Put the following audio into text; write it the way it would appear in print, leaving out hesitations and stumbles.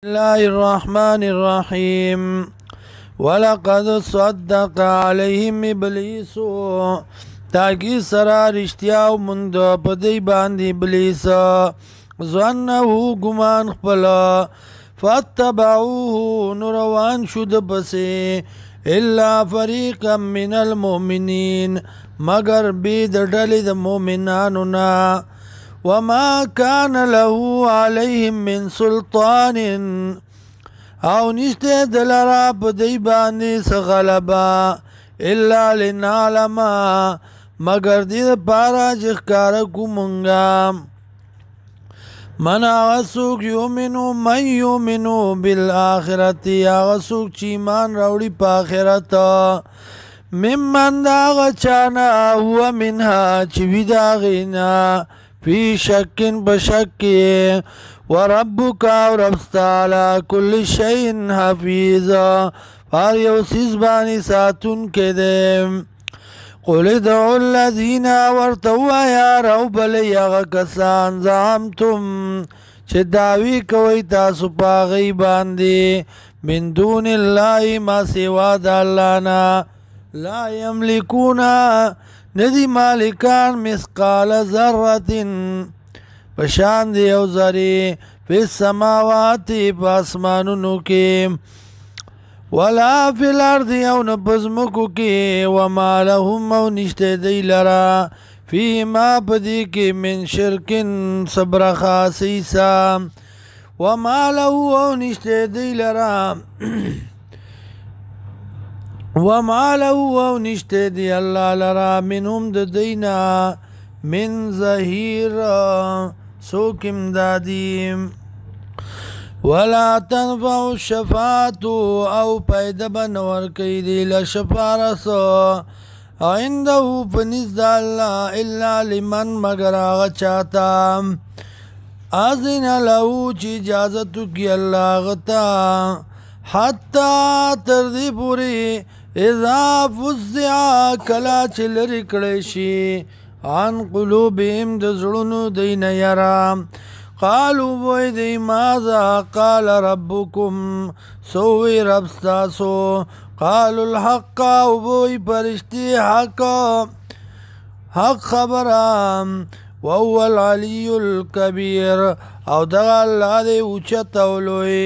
الله الرحمن الرحيم ولقد صدق عليهم ابلیس تاکی سرا رشتیاو مند پدی باندې ابلیس ظنه گمان خپل فاتبعوه نروان شد پسې الا فريقا من المؤمنين مگر بيد ډلې د مؤمنانو نه وما كان له عليهم من سلطان او نشته دلرا په دی باندې سغلبا الا لنعلم مگر دې پارا ځکار کومنګا من غسوک یومنو من یومنو بالآخرت غسوک چې ایمان راوړي په آخرت ممن دا غچانا هو منها چې وي د هغې فی شکن بشک وربک او ربستا علی کل شیء حفیظ هر یو څیز باندې ساتونکی دی قل ادعوا الذین ورته ووایه راوبلئ هغه کسان زعمتم چې دعوی کوئ تاسو په هغوی باندې من دون الله ما سوا د الله نه لا یملکون ندی مالکان مثقال ذرة پشان دی او ذری فی السماوات پاسمانونو کې ولا فی الارض او نپزمکو کې وما لهم او نشته دی لرا فی ما پدی کې من شرکن صبر خاصیسا وما له او نشته دی لرا وما له او نشته دی الله لرا منهم د دینا من ظهیر سوک امدادی ولا تنفع الشفاعت او پیدا بنور کی دی لشفارس عنده فنزد الله الا لمن مگر آغا چاہتا اذن له چی اجازتو کی اللہ غتا حتی تردی پوری اذا فزع کلا چې لرې کړی شي عن قلوبهم د زړونو دین یرا قالوا وای دی ماذا قال ربکم سوی رب ستاسو قالوا الحق وای پرشتي حق خبره وهو العلي الكبير او دغه الله دی اوچت او لوی